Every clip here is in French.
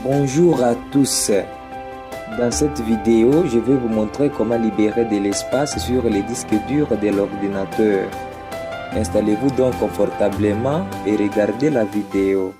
Bonjour à tous. Dans cette vidéo, je vais vous montrer comment libérer de l'espace sur les disques durs de l'ordinateur. Installez-vous donc confortablement et regardez la vidéo.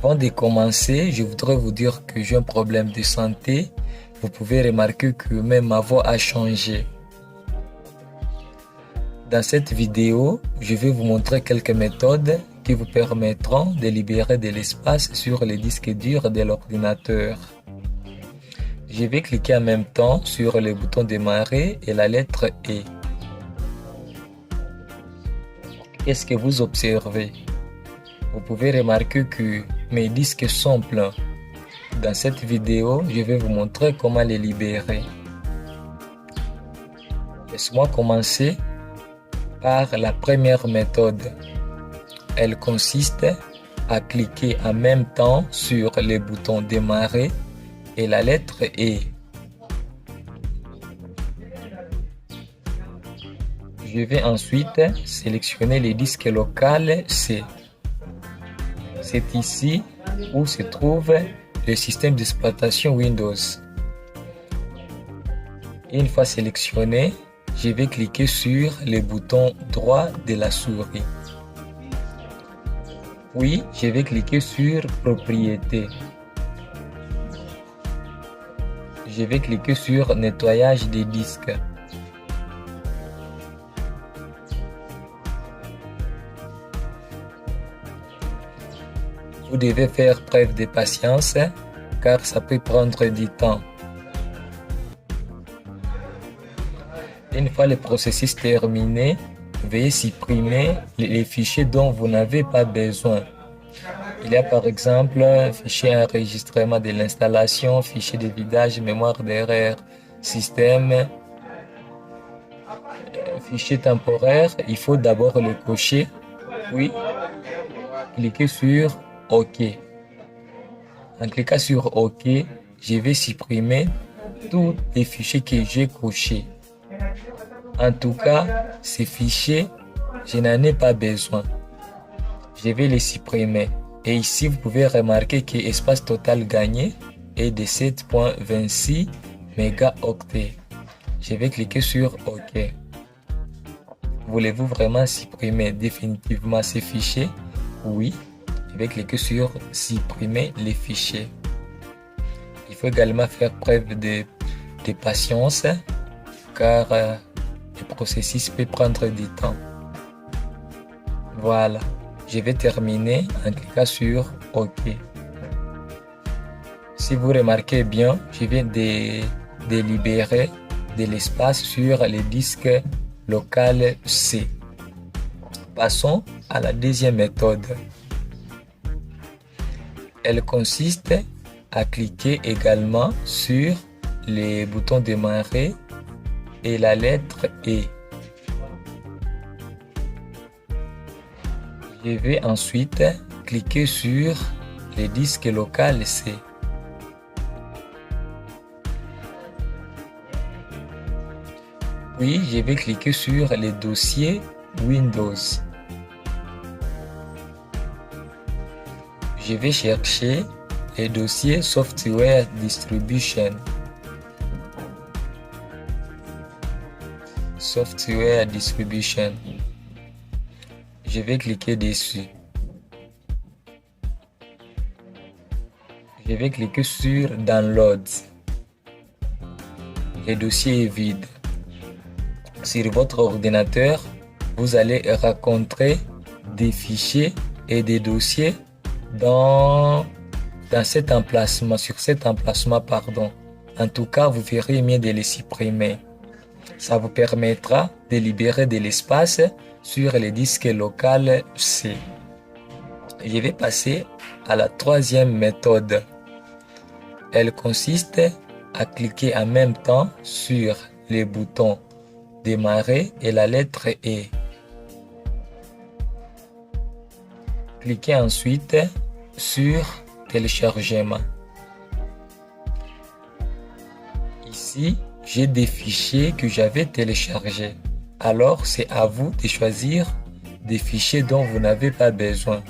Avant de commencer, je voudrais vous dire que j'ai un problème de santé. Vous pouvez remarquer que même ma voix a changé. Dans cette vidéo, je vais vous montrer quelques méthodes qui vous permettront de libérer de l'espace sur les disques durs de l'ordinateur. Je vais cliquer en même temps sur le bouton démarrer et la lettre E. Qu'est-ce que vous observez? Vous pouvez remarquer que mes disques sont pleins. Dans cette vidéo, je vais vous montrer comment les libérer. Laisse-moi commencer par la première méthode. Elle consiste à cliquer en même temps sur le bouton démarrer et la lettre E. Je vais ensuite sélectionner le disque local C. C'est ici où se trouve le système d'exploitation Windows. Une fois sélectionné, je vais cliquer sur le bouton droit de la souris. Puis, je vais cliquer sur Propriétés. Je vais cliquer sur Nettoyage des disques. Vous devez faire preuve de patience car ça peut prendre du temps. Une fois le processus terminé, veuillez supprimer les fichiers dont vous n'avez pas besoin. Il y a par exemple fichier enregistrement de l'installation, fichier de vidage, mémoire d'erreur, système, fichier temporaire. Il faut d'abord le cocher, puis cliquer sur OK. En cliquant sur OK, je vais supprimer tous les fichiers que j'ai cochés. En tout cas, ces fichiers, je n'en ai pas besoin. Je vais les supprimer. Et ici, vous pouvez remarquer que l'espace total gagné est de 7.26 mégaoctets. Je vais cliquer sur OK. Voulez-vous vraiment supprimer définitivement ces fichiers? Oui. Je vais cliquer sur supprimer les fichiers. Il faut également faire preuve de patience car le processus peut prendre du temps. Voilà, je vais terminer en cliquant sur OK. Si vous remarquez bien, je viens de libérer de l'espace sur le disque local C. Passons à la deuxième méthode. Elle consiste à cliquer également sur les boutons démarrer et la lettre E. Je vais ensuite cliquer sur le disque local C. Puis je vais cliquer sur le dossier Windows. Je vais chercher le dossier Software Distribution. Software Distribution. Je vais cliquer dessus. Je vais cliquer sur Download. Le dossier est vide. Sur votre ordinateur, vous allez rencontrer des fichiers et des dossiers dans cet emplacement, sur cet emplacement, pardon. En tout cas, vous verrez mieux de les supprimer. Ça vous permettra de libérer de l'espace sur le disque local C. Je vais passer à la troisième méthode. Elle consiste à cliquer en même temps sur les boutons démarrer et la lettre E. Cliquez ensuite sur téléchargement. Ici, j'ai des fichiers que j'avais téléchargés. Alors, c'est à vous de choisir des fichiers dont vous n'avez pas besoin.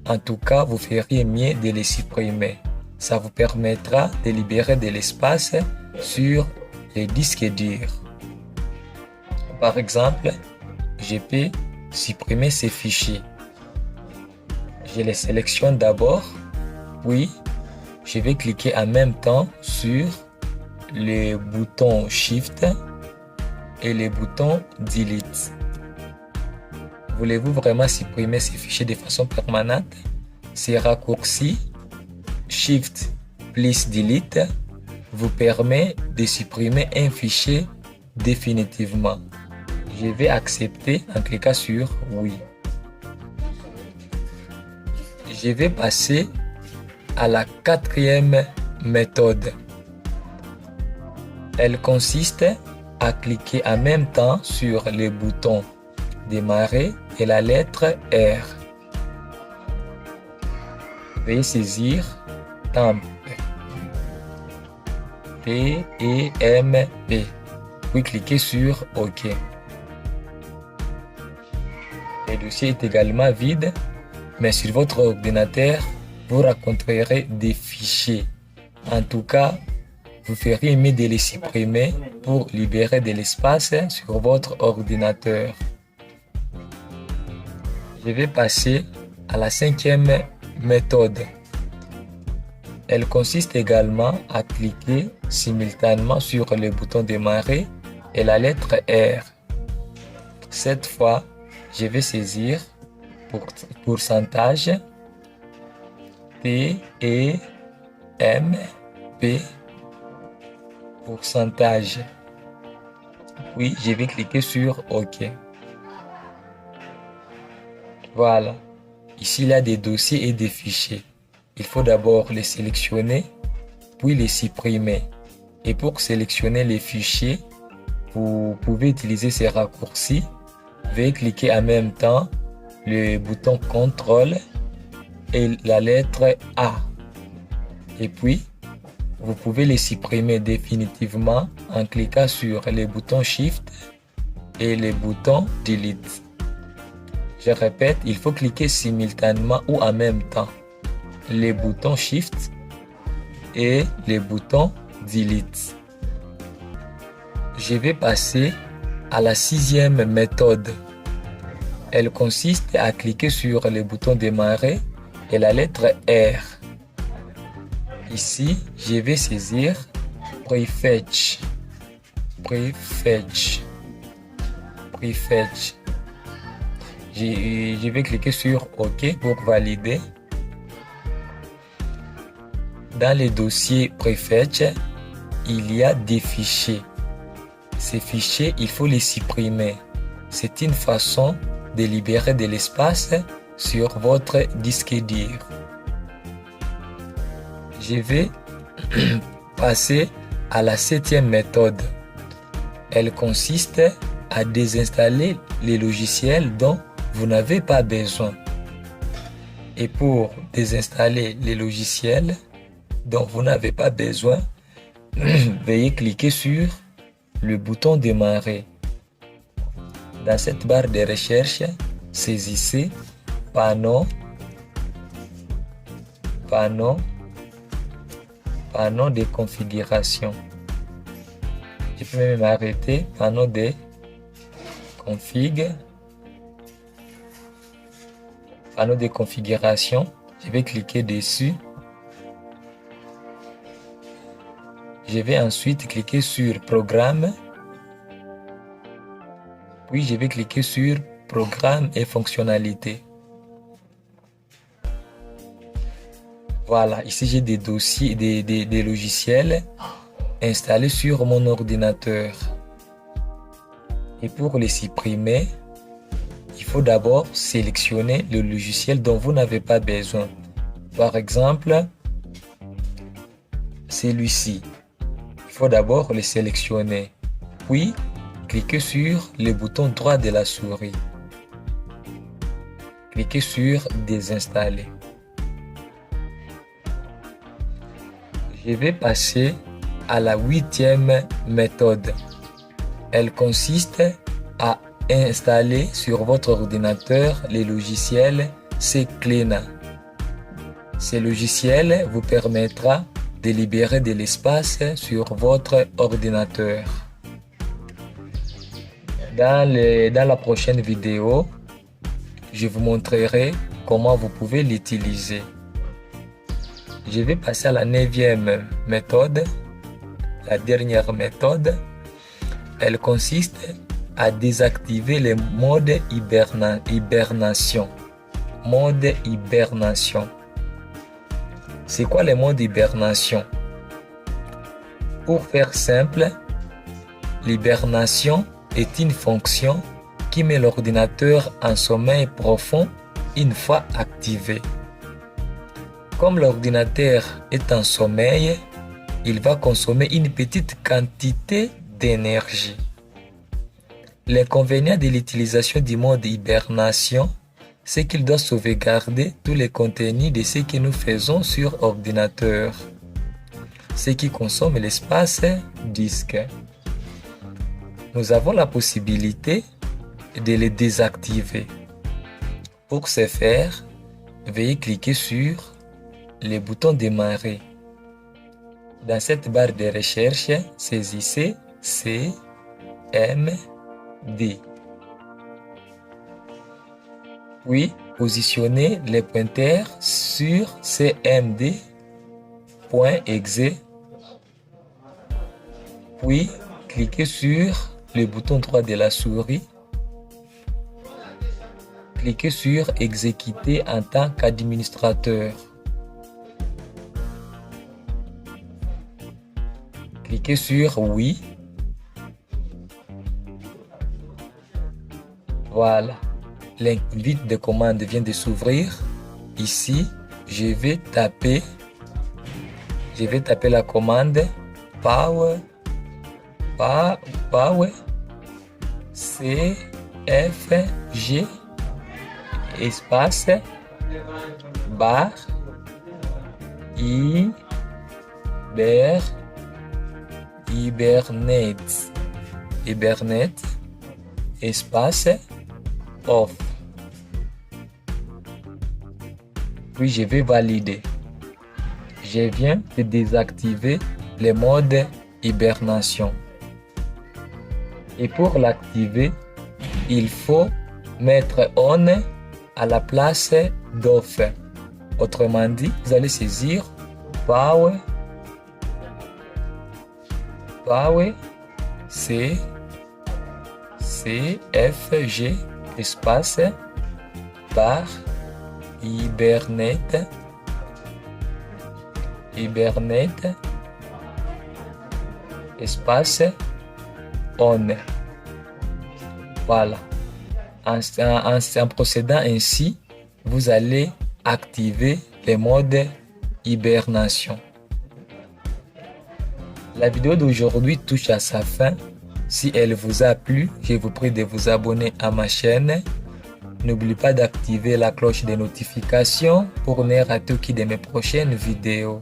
En tout cas, vous feriez mieux de les supprimer. Ça vous permettra de libérer de l'espace sur les disques durs. Par exemple, je peux supprimer ces fichiers. Je les sélectionne d'abord, puis je vais cliquer en même temps sur le bouton Shift et le bouton Delete. Voulez-vous vraiment supprimer ces fichiers de façon permanente? Ces raccourcis Shift plus Delete vous permet de supprimer un fichier définitivement. Je vais accepter en cliquant sur Oui. Je vais passer à la quatrième méthode. Elle consiste à cliquer en même temps sur le bouton Démarrer et la lettre R. Veuillez saisir Temp. T-E-M-P. Puis cliquez sur OK. Le dossier est également vide, mais sur votre ordinateur, vous rencontrerez des fichiers. En tout cas, vous feriez mieux de les supprimer pour libérer de l'espace sur votre ordinateur. Je vais passer à la cinquième méthode. Elle consiste également à cliquer simultanément sur le bouton Démarrer et la lettre R. Cette fois, je vais saisir pourcentage T-E-M-P, pourcentage. Puis, je vais cliquer sur OK. Voilà. Ici, il y a des dossiers et des fichiers. Il faut d'abord les sélectionner, puis les supprimer. Et pour sélectionner les fichiers, vous pouvez utiliser ces raccourcis. Veuillez cliquer en même temps le bouton CTRL et la lettre A. Et puis, vous pouvez les supprimer définitivement en cliquant sur les boutons Shift et les boutons Delete. Je répète, il faut cliquer simultanément ou en même temps les boutons Shift et les boutons Delete. Je vais passer à la sixième méthode. Elle consiste à cliquer sur le bouton Démarrer et la lettre R. Ici, je vais saisir Prefetch. Je vais cliquer sur OK pour valider. Dans le dossier Prefetch, il y a des fichiers. Ces fichiers, il faut les supprimer. C'est une façon de libérer de l'espace sur votre disque dur. Je vais passer à la septième méthode. Elle consiste à désinstaller les logiciels dont vous n'avez pas besoin. Et pour désinstaller les logiciels dont vous n'avez pas besoin, veuillez cliquer sur le bouton Démarrer. Dans cette barre de recherche, saisissez panneau de configuration. Je peux même arrêter panneau de configuration. Je vais cliquer dessus. Je vais ensuite cliquer sur Programme. Puis je vais cliquer sur Programme et fonctionnalités. Voilà, ici j'ai des dossiers, des logiciels installés sur mon ordinateur. Et pour les supprimer, il faut d'abord sélectionner le logiciel dont vous n'avez pas besoin. Par exemple, celui-ci. Il faut d'abord le sélectionner. Puis, cliquez sur le bouton droit de la souris. Cliquez sur Désinstaller. Je vais passer à la 8e méthode. Elle consiste à installer sur votre ordinateur les logiciels CCleaner. Ce logiciel vous permettra de libérer de l'espace sur votre ordinateur. Dans la prochaine vidéo, je vous montrerai comment vous pouvez l'utiliser. Je vais passer à la 9e méthode, la dernière méthode. Elle consiste à désactiver le mode hibernation. Mode hibernation. C'est quoi le mode hibernation? Pour faire simple, l'hibernation est une fonction qui met l'ordinateur en sommeil profond une fois activé. Comme l'ordinateur est en sommeil, il va consommer une petite quantité d'énergie. L'inconvénient de l'utilisation du mode hibernation, c'est qu'il doit sauvegarder tous les contenus de ce que nous faisons sur ordinateur, ce qui consomme l'espace disque. Nous avons la possibilité de les désactiver. Pour ce faire, veuillez cliquer sur le bouton démarrer. Dans cette barre de recherche, saisissez CMD. Puis, positionnez le pointeur sur cmd.exe. Puis, cliquez sur le bouton droit de la souris. Cliquez sur exécuter en tant qu'administrateur. Cliquez sur oui. Voilà. L'invite de commande vient de s'ouvrir. Ici, je vais taper la commande power cfg espace bar hibernate espace off. Puis je vais valider. Je viens de désactiver le mode hibernation. Et pour l'activer, il faut mettre on à la place d'off. Autrement dit, vous allez saisir power cfg espace bar hibernate espace on. Voilà. En procédant ainsi, vous allez activer le mode hibernation. La vidéo d'aujourd'hui touche à sa fin. Si elle vous a plu, je vous prie de vous abonner à ma chaîne. N'oubliez pas d'activer la cloche de notification pour ne rater aucune de mes prochaines vidéos.